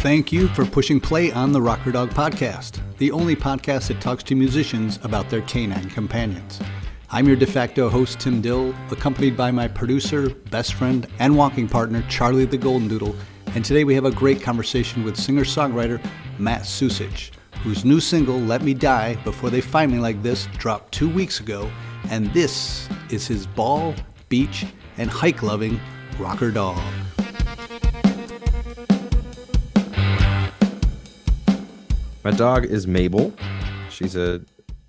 Thank you for pushing play on the Rocker Dog Podcast, the only podcast that talks to musicians about their canine companions. I'm your de facto host, Tim Dill, accompanied by my producer, best friend, and walking partner, Charlie the Golden Doodle, and today we have a great conversation with singer-songwriter Matt Sucich, whose new single, Let Me Die Before They Find Me Like This, dropped 2 weeks ago, and this is his ball, beach, and hike-loving rocker dog. My dog is Mabel. She's a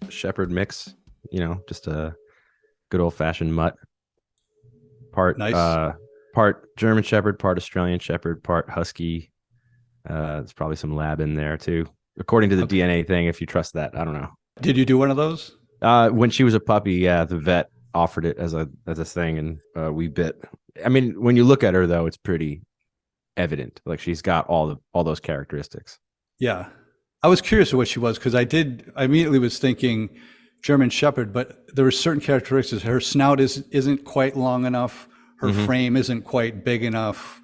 shepherd mix, just a good old-fashioned mutt. Part German shepherd, part Australian shepherd, part husky. There's probably some lab in there too, according to the DNA thing, if you trust that. I don't know. Did you do one of those? When she was a puppy, yeah, the vet offered it as a thing, and we bit. I mean, when you look at her though, it's pretty evident. Like she's got all those characteristics. Yeah. I was curious what she was because I immediately was thinking German Shepherd, but there were certain characteristics. Her snout isn't quite long enough. Her frame isn't quite big enough.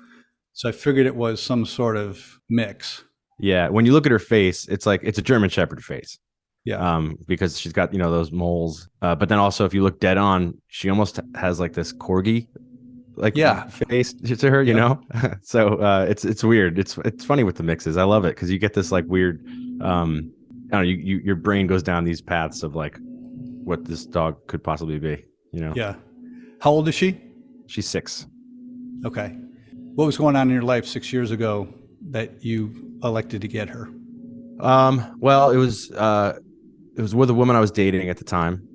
So I figured it was some sort of mix. Yeah. When you look at her face, it's like it's a German Shepherd face. Yeah. Because she's got, those moles. But then also if you look dead on, she almost has like this corgi face to her, you know? So it's weird. It's funny with the mixes. I love it because you get this like weird I don't know, your brain goes down these paths of like what this dog could possibly be, Yeah. How old is she? She's 6. Okay. What was going on in your life 6 years ago that you elected to get her? Well, it was with a woman I was dating at the time.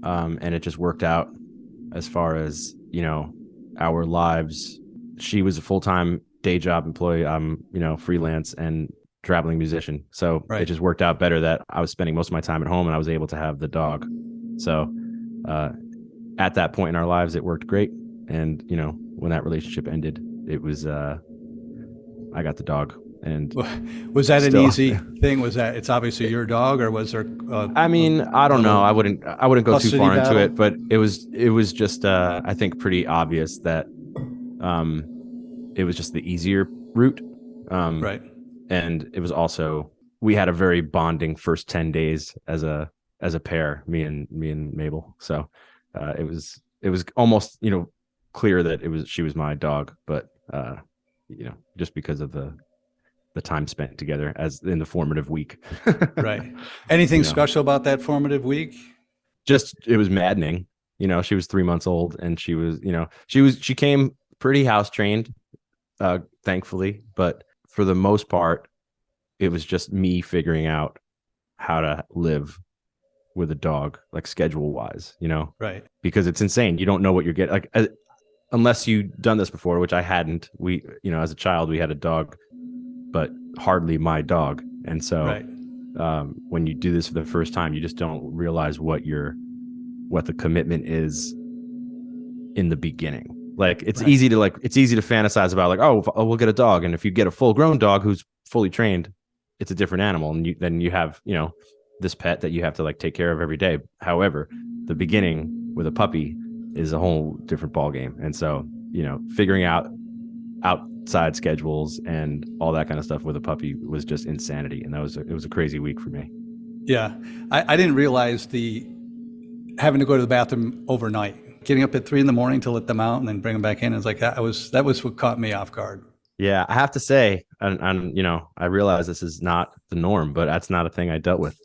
And it just worked out as far as, our lives. She was a full-time day job employee. I'm, freelance and traveling musician. So It just worked out better that I was spending most of my time at home and I was able to have the dog. So, at that point in our lives, it worked great. And, when that relationship ended, it was, I got the dog. And was that an easy thing? It's obviously your dog, or was there? I mean, I don't know. I wouldn't go too far battle? into it, but it was just, I think pretty obvious that, it was just the easier route. Right. And it was also, we had a very bonding first 10 days as a pair, me and Mabel. So, it was almost, clear that she was my dog, but, just because of the time spent together as in the formative week. Right. Anything special about that formative week? Just, it was maddening. She was 3 months old and she was, she came pretty house trained, thankfully, but for the most part, it was just me figuring out how to live with a dog, like schedule wise, Right. Because it's insane. You don't know what you're getting, like, unless you've done this before, which I hadn't. We, as a child, we had a dog, but hardly my dog. And so when you do this for the first time, you just don't realize what the commitment is in the beginning. Like it's easy to fantasize about like, oh, we'll get a dog. And if you get a full grown dog who's fully trained, it's a different animal. And then you have, this pet that you have to like take care of every day. However, the beginning with a puppy is a whole different ball game. And so, figuring out outside schedules and all that kind of stuff with a puppy was just insanity. And it was a crazy week for me. Yeah. I didn't realize having to go to the bathroom overnight, getting up at 3 a.m. to let them out and then bring them back in. It's like, that was what caught me off guard. Yeah. I have to say, and I realize this is not the norm, but that's not a thing I dealt with.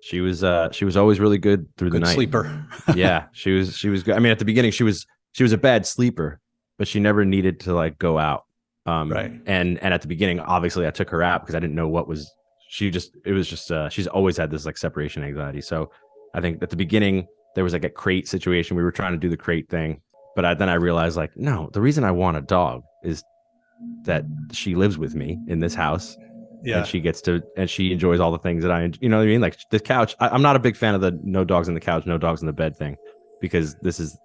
She was always really good through the night. Sleeper. Yeah. She was good. I mean, at the beginning she was a bad sleeper, but she never needed to like go out. Right. And at the beginning, obviously I took her out because I didn't know she's always had this like separation anxiety. So I think at the beginning there was like a crate situation. We were trying to do the crate thing, but then I realized like, no, the reason I want a dog is that she lives with me in this house. Yeah. And she enjoys all the things that I, you know what I mean? Like the couch. I'm not a big fan of the no dogs on the couch, no dogs in the bed thing, because this is,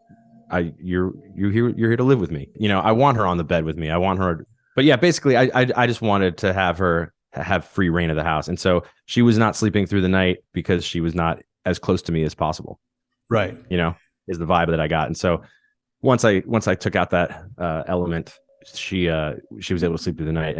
you're here to live with me. I want her on the bed with me. I want her, but yeah, basically I just wanted to have her have free reign of the house. And so she was not sleeping through the night because she was not as close to me as possible. Right. Is the vibe that I got. And so once I took out that element, she was able to sleep through the night.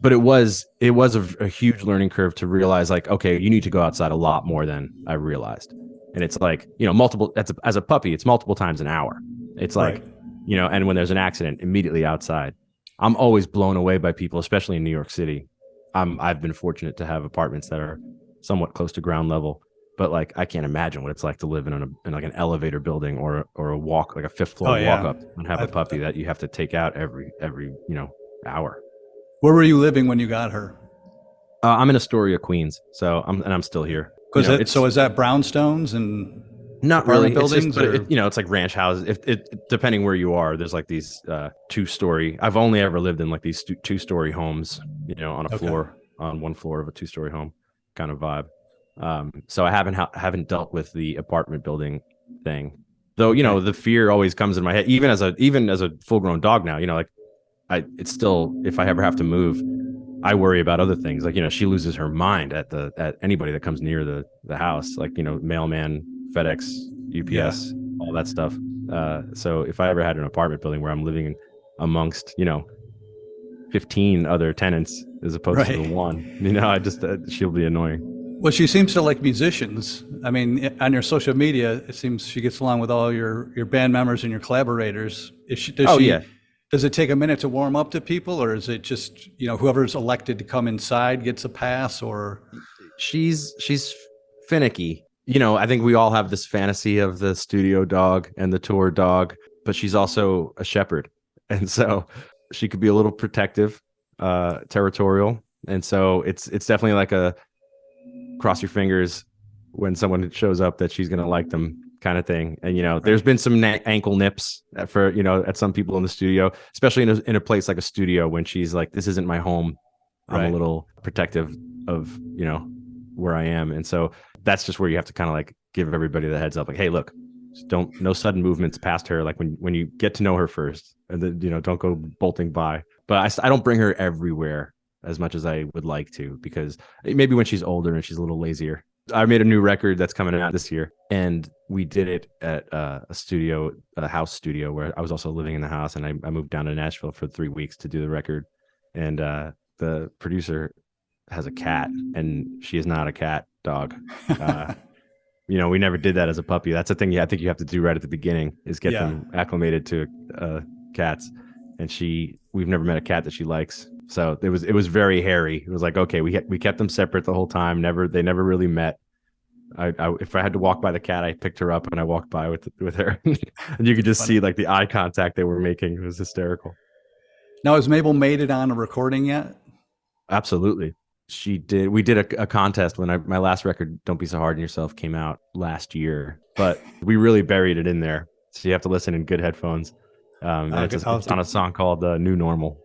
But it was a huge learning curve to realize, like, okay, you need to go outside a lot more than I realized. And it's like, multiple, as a puppy, it's multiple times an hour. It's like, and when there's an accident, immediately outside. I'm always blown away by people, especially in New York City. I've been fortunate to have apartments that are somewhat close to ground level, but like, I can't imagine what it's like to live in like an elevator building or a walk, like a fifth floor walk up, and have a puppy that you have to take out every hour. Where were you living when you got her? I'm in Astoria, Queens, so I'm still here. So is that brownstones and not really buildings? It's like ranch houses. Depending where you are, there's like these 2-story. I've only ever lived in like these 2-story homes, on a floor, on one floor of a 2-story home kind of vibe. So I haven't dealt with the apartment building thing, though. The fear always comes in my head, even as a full grown dog now. It's still, if I ever have to move, I worry about other things. Like, she loses her mind at anybody that comes near the house, like, mailman, FedEx, UPS, all that stuff. So if I ever had an apartment building where I'm living amongst, 15 other tenants as opposed to the one, I just, she'll be annoying. Well, she seems to like musicians. I mean, on your social media, it seems she gets along with all your band members and your collaborators. Does it take a minute to warm up to people, or is it just, whoever's elected to come inside gets a pass? Or she's finicky. I think we all have this fantasy of the studio dog and the tour dog, but she's also a shepherd. And so she could be a little protective, territorial. And so it's definitely like a cross your fingers when someone shows up that she's going to like them kind of thing. And, there's been some ankle nips for, at some people in the studio, especially in a place like a studio, when she's like, this isn't my home. I'm a little protective of, where I am. And so that's just where you have to kind of like give everybody the heads up. Like, hey, look, no sudden movements past her. Like when you get to know her first, and then, don't go bolting by. But I don't bring her everywhere as much as I would like to, because maybe when she's older and she's a little lazier. I made a new record that's coming out this year, and we did it at a house studio where I was also living in the house, and I moved down to Nashville for 3 weeks to do the record. And the producer has a cat, and she is not a cat dog. We never did that as a puppy. That's the thing I think you have to do right at the beginning, is get them acclimated to cats. And we've never met a cat that she likes. So it was very hairy. It was like, okay, we kept them separate the whole time. They never really met. If I had to walk by the cat, I picked her up and I walked by with her, and you could just see like the eye contact they were making. It was hysterical. Now, has Mabel made it on a recording yet? Absolutely, she did. We did a contest when my last record, "Don't Be So Hard on Yourself," came out last year, but we really buried it in there. So you have to listen in good headphones. It's on a song called "New Normal."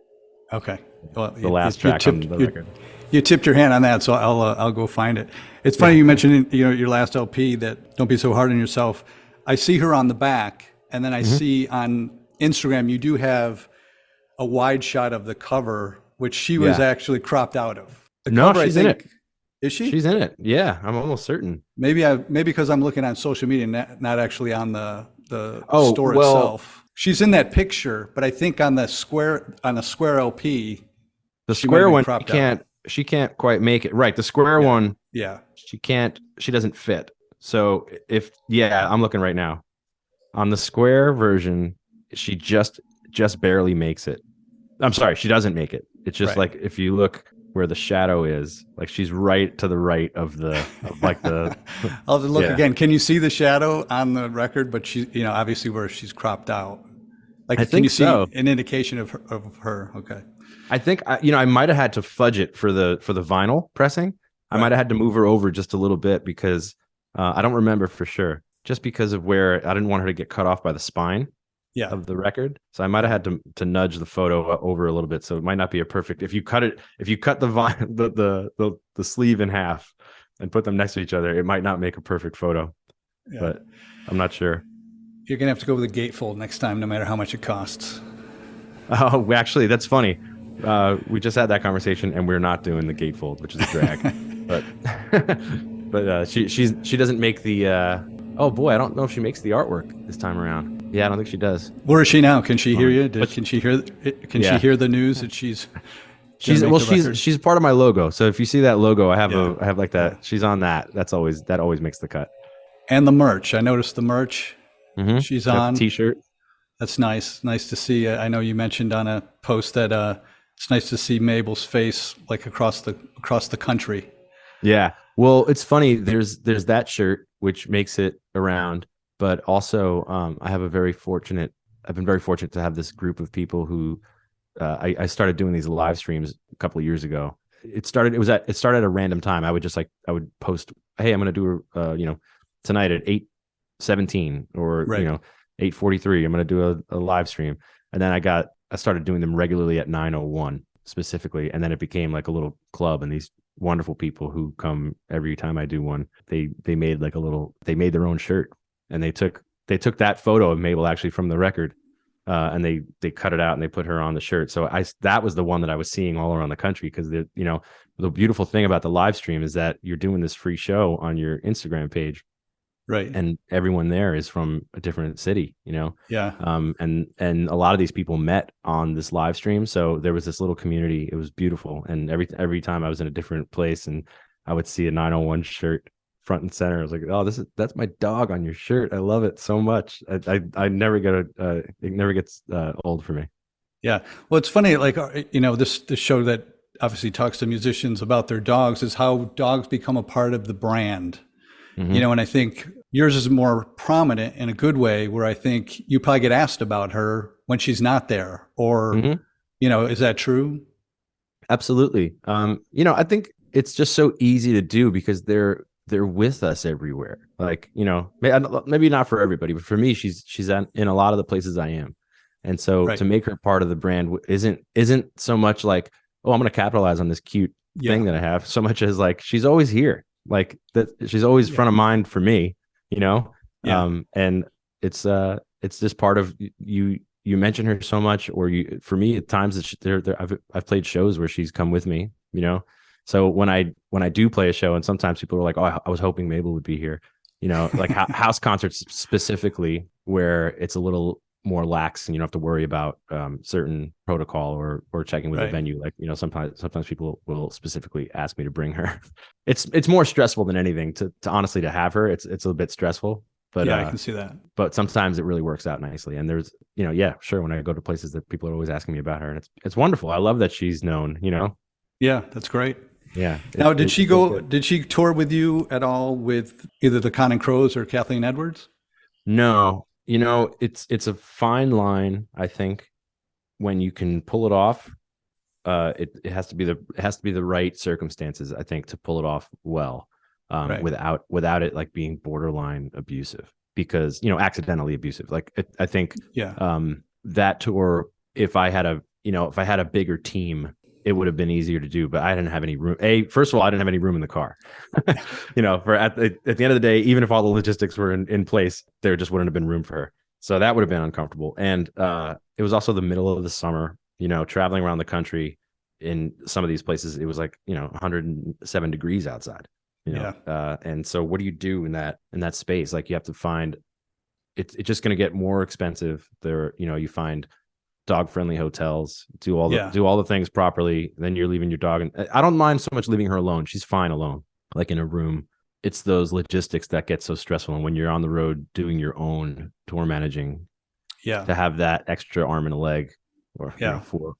Okay. Well, the last track on the record. You tipped your hand on that, so I'll go find it. It's funny you mentioned your last LP that "Don't Be So Hard on Yourself." I see her on the back, and then I see on Instagram you do have a wide shot of the cover, which she was actually cropped out of. She's in it. Is she? She's in it. Yeah, I'm almost certain. Maybe because I'm looking on social media, not actually on the store itself. She's in that picture, but I think on the square LP, the square one she can't quite make it. Right, the square one, she doesn't fit. So I'm looking right now. On the square version, she just barely makes it. I'm sorry, she doesn't make it. It's just like, if you look where the shadow is, like she's right to the right of the I'll have to look again. Can you see the shadow on the record? But she, obviously where she's cropped out. Like, can you see an indication of her? Okay. I think I might have had to fudge it for the vinyl pressing. I might have had to move her over just a little bit, because I don't remember for sure, just because of where I didn't want her to get cut off by the spine of the record. So I might have had to nudge the photo over a little bit. So it might not be a perfect, if you cut the sleeve in half and put them next to each other, it might not make a perfect photo. But I'm not sure. You're going to have to go with a gatefold next time, no matter how much it costs. Oh, actually, that's funny. We just had that conversation, and we're not doing the gatefold, which is a drag. but she doesn't make the. Oh boy, I don't know if she makes the artwork this time around. Yeah, I don't think she does. Where is she now? Can she hear you? Can she hear? Can Yeah. she hear the news that she's she's part of my logo. So if you see that logo, I have like that. Yeah. She's on that. That always makes the cut. And the merch. I noticed the merch. Mm-hmm. She's Got on. the T-shirt. That's nice. Nice to see. I know you mentioned on a post that it's nice to see Mabel's face like across the country. Yeah. Well, it's funny. There's that shirt which makes it around, but also I've been very fortunate to have this group of people who I started doing these live streams a couple of years ago. It started at a random time. I would post, hey, I'm going to do tonight at 8:17 or 8:43. I'm going to do a live stream, and then I started doing them regularly at 9:01 specifically, and then it became like a little club. And these wonderful people who come every time I do one, they made their own shirt, and they took that photo of Mabel actually from the record. And they cut it out and they put her on the shirt. So that was the one that I was seeing all around the country, because the beautiful thing about the live stream is that you're doing this free show on your Instagram page, right? And everyone there is from a different city, Yeah. And a lot of these people met on this live stream, so there was this little community. It was beautiful, and every time I was in a different place and I would see a 901 shirt front and center, I was like, oh, that's my dog on your shirt. I love it so much. I never it never gets old for me. Yeah. Well, it's funny, like, this show that obviously talks to musicians about their dogs is how dogs become a part of the brand. Mm-hmm. And I think yours is more prominent in a good way, where I think you probably get asked about her when she's not there, or, mm-hmm. Is that true? Absolutely. I think it's just so easy to do because they're with us everywhere. Like, maybe not for everybody, but for me, she's in a lot of the places I am. And so to make her part of the brand isn't so much like, oh, I'm going to capitalize on this cute thing that I have, so much as like, she's always here. Like that, she's always front of mind for me, and it's just part of you mention her so much, or for me at times I've played shows where she's come with me, So when I do play a show, and sometimes people are like, oh, I was hoping Mabel would be here, like house concerts specifically, where it's a little more lax and you don't have to worry about certain protocol or checking with the venue. Like, sometimes people will specifically ask me to bring her. It's more stressful than anything to honestly to have her. It's a bit stressful, but I can see that. But sometimes it really works out nicely. And there's, sure, when I go to places that people are always asking me about her, and it's wonderful. I love that she's known, Yeah, that's great. Yeah. Now, did she tour with you at all with either the Counting Crows or Kathleen Edwards? No, it's a fine line, I think, when you can pull it off. It has to be the right circumstances, I think, to pull it off well, without it like being borderline abusive, because accidentally abusive. Like I think that tour, if I had a bigger team, it would have been easier to do, but I didn't have any room. First of all, I didn't have any room in the car. For at the end of the day, even if all the logistics were in place, there just wouldn't have been room for her. So that would have been uncomfortable. And it was also the middle of the summer, traveling around the country in some of these places. It was like, 107 degrees outside, and so what do you do in that space? Like, you have to find, it's just going to get more expensive there. You find dog-friendly hotels, do all the things properly. Then you're leaving your dog, and I don't mind so much leaving her alone. She's fine alone, like in a room. It's those logistics that get so stressful. And when you're on the road doing your own tour managing, to have that extra arm and a leg, or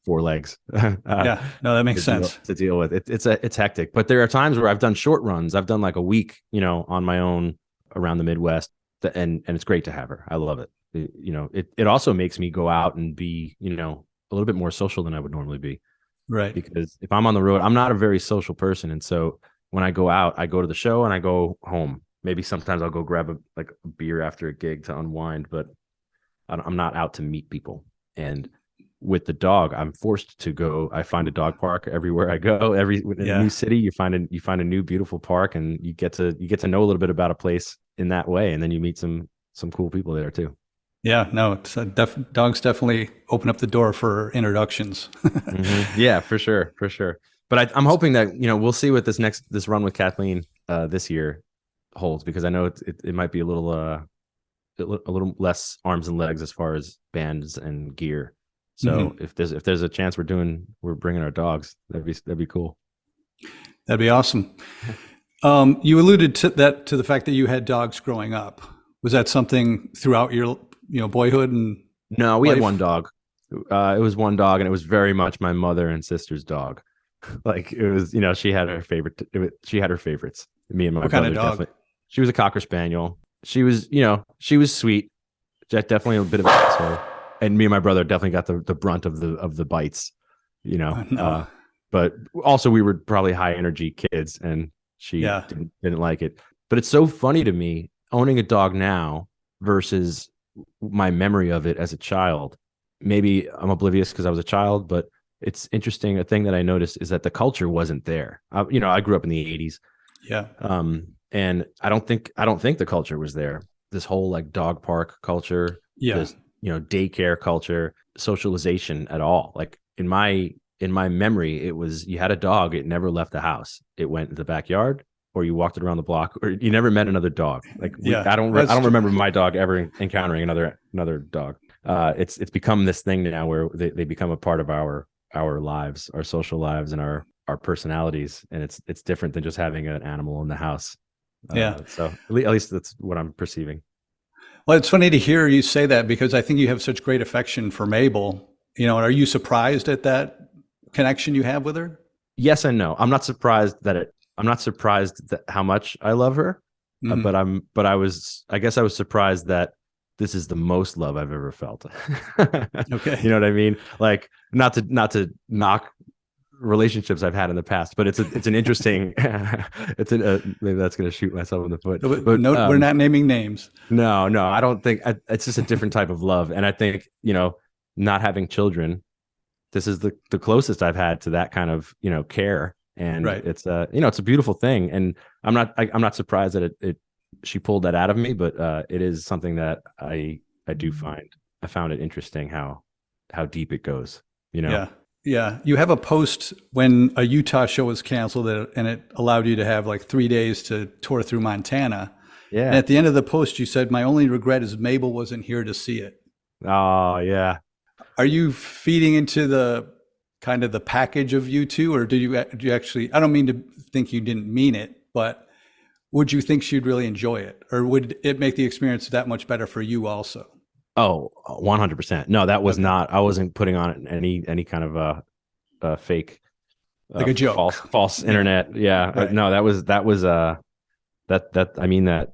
four legs, no, that makes sense to deal with. It's hectic. But there are times where I've done short runs. I've done like a week, on my own around the Midwest, and it's great to have her. I love it. It also makes me go out and be, a little bit more social than I would normally be. Right. Because if I'm on the road, I'm not a very social person. And so when I go out, I go to the show and I go home. Maybe sometimes I'll go grab a beer after a gig to unwind, but I'm not out to meet people. And with the dog, I'm forced to go. I find a dog park everywhere I go. In a new city, you find a new beautiful park, and you get to know a little bit about a place in that way. And then you meet some cool people there too. Yeah, no, it's dogs definitely open up the door for introductions. Mm-hmm. Yeah, for sure. But I'm hoping that we'll see what this run with Kathleen this year holds, because I know it might be a little a little less arms and legs as far as bands and gear. So if there's a chance we're bringing our dogs, that'd be cool. That'd be awesome. You alluded to the fact that you had dogs growing up. Was that something throughout your boyhood and No, we had one dog. It was one dog, and it was very much my mother and sister's dog. Like it was, she had her she had her favorites. Me and my brother. What kind of dog? Definitely. She was a Cocker Spaniel. She was sweet. Definitely a bit of an asshole. And me and my brother definitely got the brunt of the bites, No. But also we were probably high energy kids, and she didn't like it. But it's so funny to me owning a dog now versus my memory of it as a child. Maybe I'm oblivious because I was a child, but it's interesting. A thing that I noticed is that the culture wasn't there. I grew up in the 80s. Yeah. And I don't think the culture was there. This whole like dog park culture, this, daycare culture, socialization at all. Like in my memory, it was, you had a dog, it never left the house. It went to the backyard, or you walked it around the block, or you never met another dog. Like I don't remember my dog ever encountering another dog. It's become this thing now where they become a part of our lives, our social lives, and our personalities, and it's different than just having an animal in the house. So at least that's what I'm perceiving. Well, it's funny to hear you say that, because I think you have such great affection for Mabel. Are you surprised at that connection you have with her? Yes and no. I'm not surprised that how much I love her, but I guess I was surprised that this is the most love I've ever felt. Okay. You know what I mean? Like not to knock relationships I've had in the past, but it's an interesting, maybe that's going to shoot myself in the foot. But no, we're not naming names. No, I don't think it's just a different type of love. And I think, not having children, this is the closest I've had to that kind of, care. And it's it's a beautiful thing. And I'm not surprised that she pulled that out of me, but it is something that I found it interesting how deep it goes, Yeah. You have a post when a Utah show was canceled, and it allowed you to have like 3 days to tour through Montana. Yeah. And at the end of the post, you said, "My only regret is Mabel wasn't here to see it." Oh yeah. Are you feeding into the kind of the package of U2, or do you actually, I don't mean to think you didn't mean it, but would you think she'd really enjoy it, or would it make the experience that much better for you also? Oh, 100%. No, that was not, I wasn't putting on any kind of a fake, like a joke, false internet. Yeah. Right. No, that was I mean that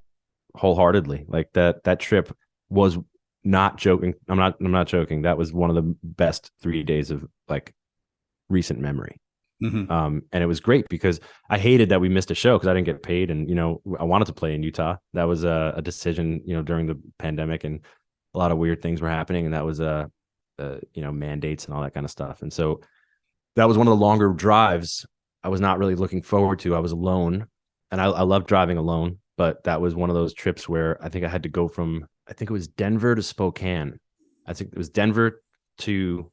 wholeheartedly. Like that trip was not joking. I'm not joking. That was one of the best 3 days of like recent memory. And it was great because I hated that we missed a show because I didn't get paid, and I wanted to play in Utah. That was a decision during the pandemic, and a lot of weird things were happening, and that was mandates and all that kind of stuff. And so that was one of the longer drives I was not really looking forward to. I was alone, and I love driving alone, but that was one of those trips where I think I had to go from, I think it was Denver to Spokane. I think it was Denver to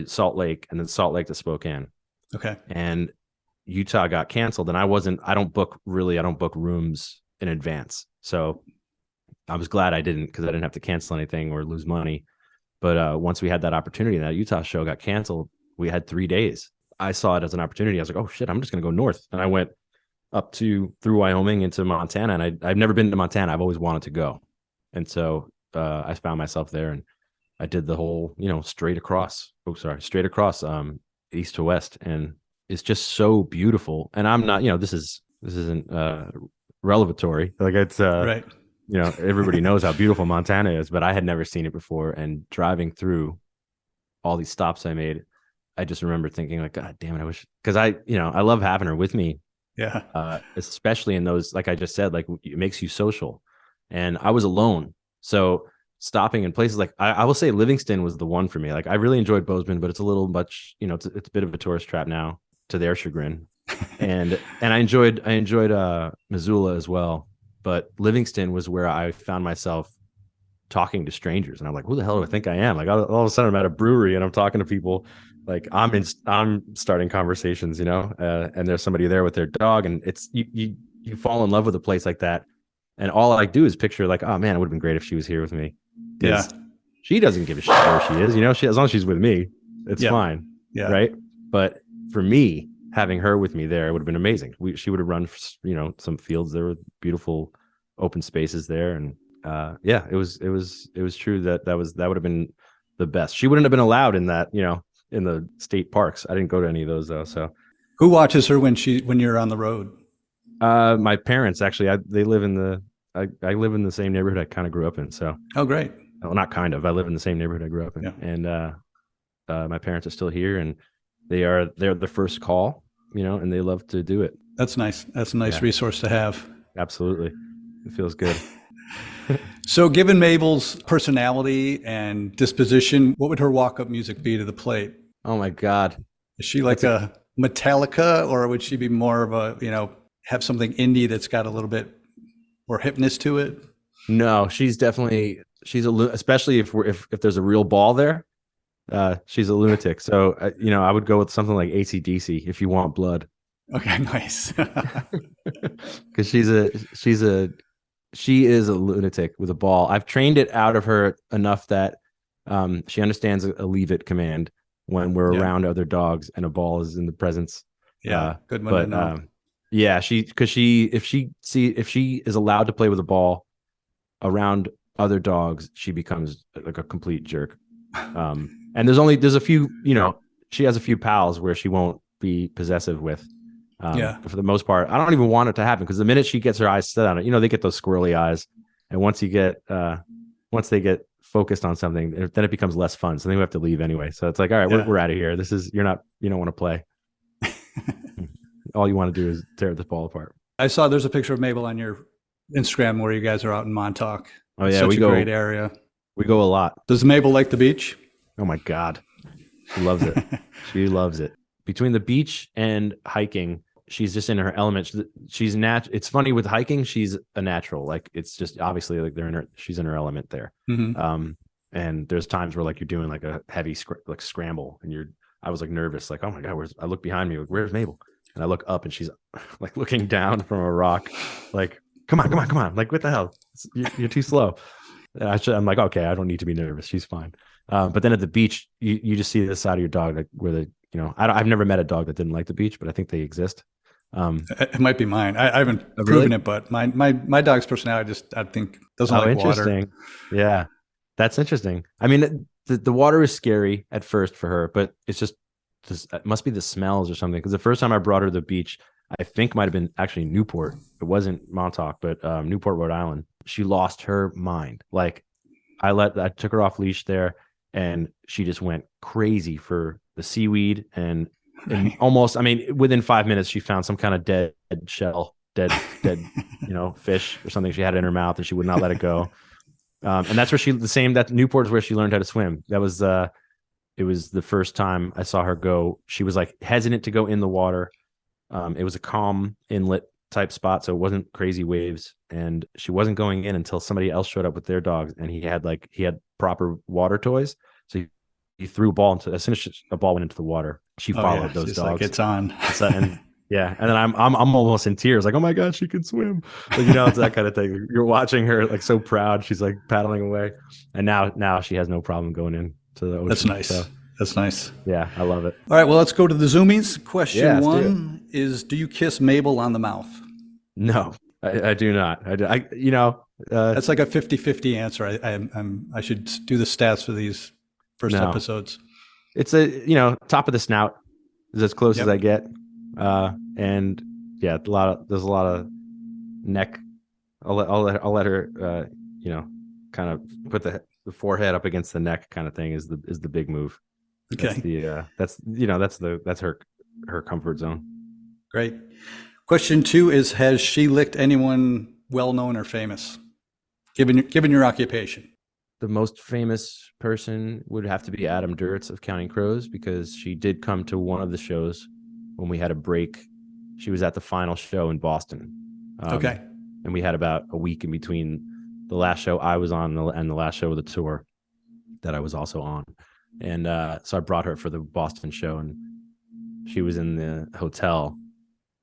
Salt Lake, and then Salt Lake to Spokane. Okay. And Utah got canceled, and I don't book rooms in advance. So I was glad I didn't, because I didn't have to cancel anything or lose money. But once we had that opportunity, that Utah show got canceled, we had 3 days. I saw it as an opportunity. I was like, oh shit, I'm just going to go north. And I went up through Wyoming into Montana. And I've never been to Montana. I've always wanted to go. And so I found myself there, and I did the whole, straight across east to west. And it's just so beautiful. And I'm not, this isn't revelatory. Like it's, right. Everybody knows how beautiful Montana is, but I had never seen it before. And driving through all these stops I made, I just remember thinking like, God damn it, I wish, because I love having her with me. Yeah. Especially in those, like I just said, like it makes you social. And I was alone. So stopping in places like, I will say Livingston was the one for me. Like I really enjoyed Bozeman, but it's a little much, it's a bit of a tourist trap now, to their chagrin. and I enjoyed Missoula as well. But Livingston was where I found myself talking to strangers, and I'm like, who the hell do I think I am? Like all of a sudden I'm at a brewery and I'm talking to people, like I'm starting conversations, and there's somebody there with their dog, and it's you fall in love with a place like that And all I do is picture like, oh man, it would have been great if she was here with me. Yeah. She doesn't give a shit where she is. As long as she's with me, it's fine. Yeah. Right. But for me, having her with me there, it would have been amazing. She would have run, some fields. There were beautiful open spaces there. And it was true that would have been the best. She wouldn't have been allowed in that, in the state parks. I didn't go to any of those though. So who watches her when you're on the road? My parents actually. They live in the. I live in the same neighborhood I kind of grew up in. So great. Well, not kind of. I live in the same neighborhood I grew up in, and my parents are still here, and they're the first call, and they love to do it. That's nice. That's a nice resource to have. Absolutely, it feels good. So, given Mabel's personality and disposition, what would her walk-up music be to the plate? Oh my God, is she like a Metallica, or would she be more of a have something indie that's got a little bit more hipness to it? No, she's especially if there's a real ball there. She's a lunatic. So I would go with something like AC/DC, If You Want Blood. Okay, nice. Because she is a lunatic with a ball. I've trained it out of her enough that she understands a leave it command when we're around other dogs and a ball is in the presence. Yeah, good one to know. If she is allowed to play with a ball around other dogs, she becomes like a complete jerk. And there's a few, she has a few pals where she won't be possessive with. But for the most part, I don't even want it to happen, because the minute she gets her eyes set on it, they get those squirrely eyes, and once they get focused on something, then it becomes less fun. So then we have to leave anyway. So it's like, all right, we're out of here. You don't want to play. All you want to do is tear this ball apart. I saw there's a picture of Mabel on your Instagram where you guys are out in Montauk. Oh yeah, such a great area. We go a lot. Does Mabel like the beach? Oh my God, she loves it. She loves it. Between the beach and hiking, she's just in her element. She's It's funny with hiking, she's a natural. Like, it's just obviously like she's in her element there. Mm-hmm. And there's times where like you're doing like a heavy scramble, and I was like nervous, like, oh my God, I look behind me, like, where's Mabel? And I look up, and she's like looking down from a rock, like, come on, like, what the hell? You're too slow. And I'm like, okay, I don't need to be nervous. She's fine. But then at the beach, you just see the side of your dog, like where I've never met a dog that didn't like the beach, but I think they exist. It might be mine. I haven't proven it, but my dog's personality I think doesn't like interesting. Water. Yeah, that's interesting. I mean, the water is scary at first for her, but it's just it must be the smells or something. Because the first time I brought her to the beach, I think might have been actually Newport. It wasn't Montauk, but Newport, Rhode Island. She lost her mind. Like, I took her off leash there, and she just went crazy for the seaweed and almost, within 5 minutes, she found some kind of dead shell, dead, fish or something she had in her mouth, and she would not let it go. And that's where that Newport is where she learned how to swim. That was, it was the first time I saw her go. She was like hesitant to go in the water. It was a calm inlet type spot, so it wasn't crazy waves, and she wasn't going in until somebody else showed up with their dogs, and he had proper water toys. So he threw a ball as soon as a ball went into the water, she followed those dogs. Like, it's on. And then I'm almost in tears, like, oh my God, she can swim. Like, it's that kind of thing. You're watching her, like, so proud. She's like paddling away, and now she has no problem going into the ocean. That's nice. So, that's nice. Yeah, I love it. All right, well, let's go to the zoomies. Question one is: do you kiss Mabel on the mouth? No, I do not. That's like a 50-50 answer. I should do the stats for these first episodes. It's top of the snout is as close as I get. And yeah, there's a lot of neck. I'll let her, kind of put the forehead up against the neck kind of thing is the big move. Okay. That's her comfort zone. Great. Question two is: has she licked anyone well-known or famous, given your occupation? The most famous person would have to be Adam Duritz of Counting Crows, because she did come to one of the shows when we had a break. She was at the final show in Boston. Okay. And we had about a week in between the last show I was on and the last show of the tour that I was also on. And so I brought her for the Boston show, and she was in the hotel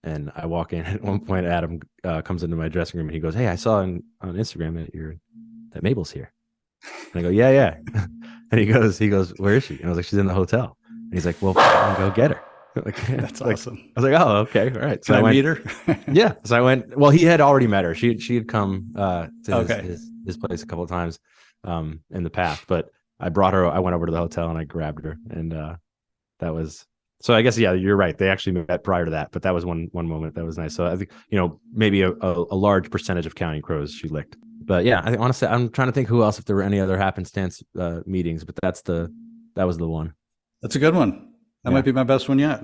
And I walk in. At one point, Adam comes into my dressing room and he goes, "Hey, I saw on Instagram that Mabel's here." And I go, "Yeah." And he goes, "Where is she?" And I was like, "She's in the hotel." And he's like, "Well, go get her." Like, that's awesome. I was like, "Oh, okay, all right." So Can I meet her? Yeah. So I went. Well, he had already met her. She had come to his place a couple of times in the past, but I brought her. I went over to the hotel and I grabbed her, and that was. So I guess, yeah, you're right. They actually met prior to that, but that was one moment that was nice. So I think, maybe a large percentage of Counting Crows she licked. But yeah, I think honestly, I'm trying to think who else, if there were any other happenstance meetings, but that was the one. That's a good one. That might be my best one yet.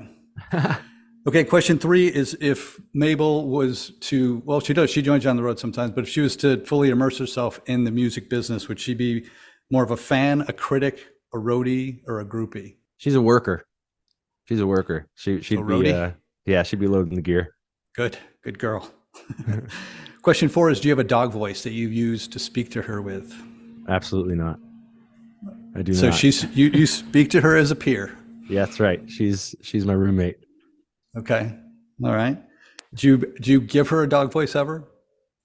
Okay, question 3 is, if Mabel was to, well, she joins you on the road sometimes, but if she was to fully immerse herself in the music business, would she be more of a fan, a critic, a roadie, or a groupie? She's a worker. She'd be she'd be loading the gear. Good girl. Question 4 is, do you have a dog voice that you use to speak to her with? Absolutely not. I do not. So you speak to her as a peer. Yeah, that's right. She's my roommate. Okay. All right. Do you give her a dog voice ever?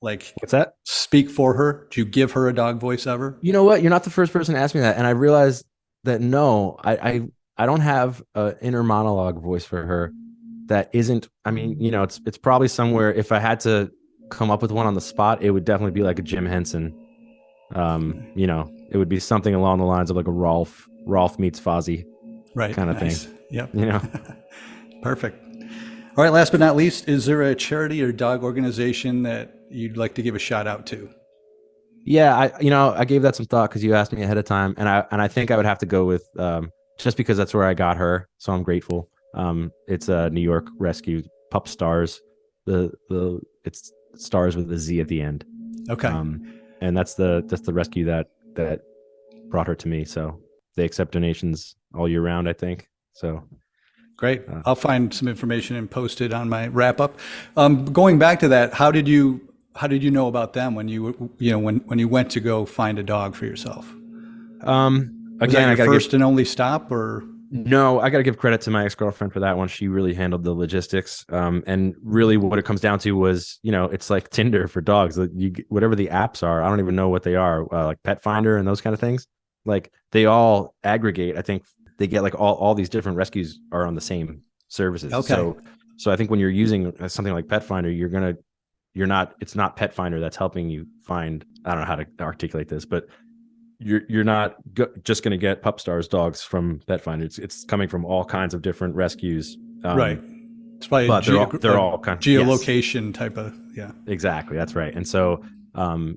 Like, what's that? Speak for her. Do you give her a dog voice ever? You know what? You're not the first person to ask me that, and I realized that no, I don't have an inner monologue voice for her that isn't, I mean, it's probably somewhere, if I had to come up with one on the spot, it would definitely be like a Jim Henson. It would be something along the lines of like a Rolf meets Fozzie kind of thing. Yep. Perfect. All right. Last but not least, is there a charity or dog organization that you'd like to give a shout out to? Yeah. I gave that some thought because you asked me ahead of time, and I think I would have to go with, just because that's where I got her, so I'm grateful. It's a New York rescue, Pup Stars. It's stars with a Z at the end. Okay. And that's the rescue that brought her to me. So they accept donations all year round, I think. So great. I'll find some information and post it on my wrap up. Going back to that, how did you know about them when when you went to go find a dog for yourself? Again, I got first and only stop, or no? I got to give credit to my ex-girlfriend for that one. She really handled the logistics. And really, what it comes down to was, it's like Tinder for dogs. Whatever the apps are, I don't even know what they are, like Pet Finder and those kind of things. Like they all aggregate. I think they get like all these different rescues are on the same services. Okay. So I think when you're using something like Pet Finder, it's not Pet Finder that's helping you find. I don't know how to articulate this, but you're not just going to get Pup Stars dogs from Pet Finder. It's coming from all kinds of different rescues. Right. It's probably they're all kind of geolocation type of, yeah. Exactly. That's right. And so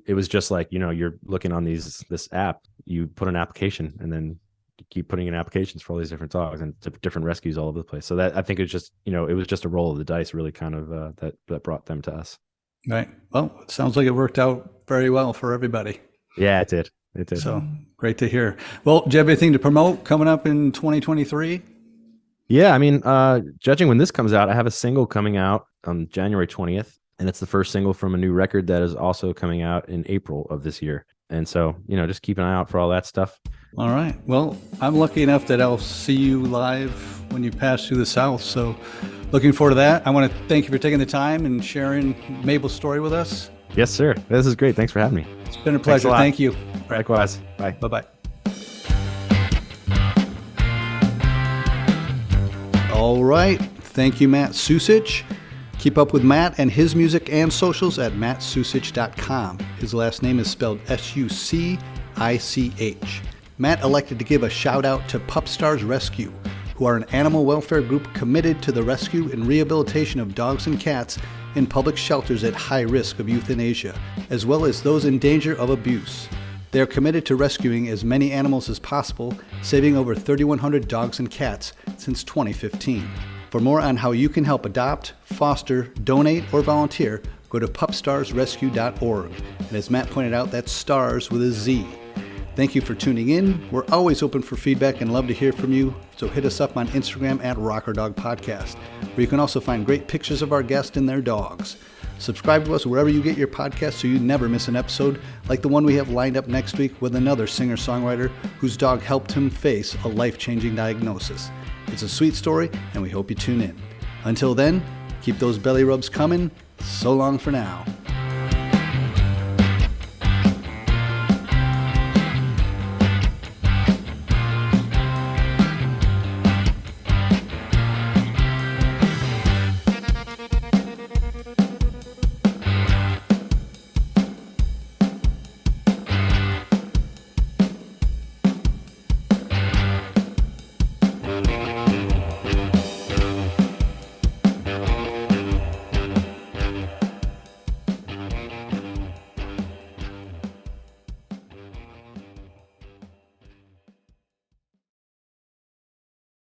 it was just like, you're looking on this app, you put an application and then you keep putting in applications for all these different dogs and different rescues all over the place. So that, I think it's just, it was just a roll of the dice really kind of that brought them to us. Right. Well, it sounds like it worked out very well for everybody. Yeah, it did. So great to hear. Well, do you have anything to promote coming up in 2023? Yeah, I mean, judging when this comes out, I have a single coming out on January 20th, and it's the first single from a new record that is also coming out in April of this year. And so, just keep an eye out for all that stuff. All right. Well, I'm lucky enough that I'll see you live when you pass through the South. So looking forward to that. I want to thank you for taking the time and sharing Mabel's story with us. Yes, sir. This is great. Thanks for having me. It's been a pleasure. Thank you. Likewise. Bye. Bye-bye. All right. Thank you, Matt Sucich. Keep up with Matt and his music and socials at mattsucich.com. His last name is spelled Sucich. Matt elected to give a shout out to Pup Stars Rescue, who are an animal welfare group committed to the rescue and rehabilitation of dogs and cats in public shelters at high risk of euthanasia, as well as those in danger of abuse. They are committed to rescuing as many animals as possible, saving over 3,100 dogs and cats since 2015. For more on how you can help adopt, foster, donate, or volunteer, go to pupstarsrescue.org. And as Matt pointed out, that's stars with a Z. Thank you for tuning in. We're always open for feedback and love to hear from you, so hit us up on Instagram at Rocker Dog Podcast, where you can also find great pictures of our guests and their dogs. Subscribe to us wherever you get your podcasts so you never miss an episode, like the one we have lined up next week with another singer-songwriter whose dog helped him face a life-changing diagnosis. It's a sweet story, and we hope you tune in. Until then, Keep those belly rubs coming. So long for now.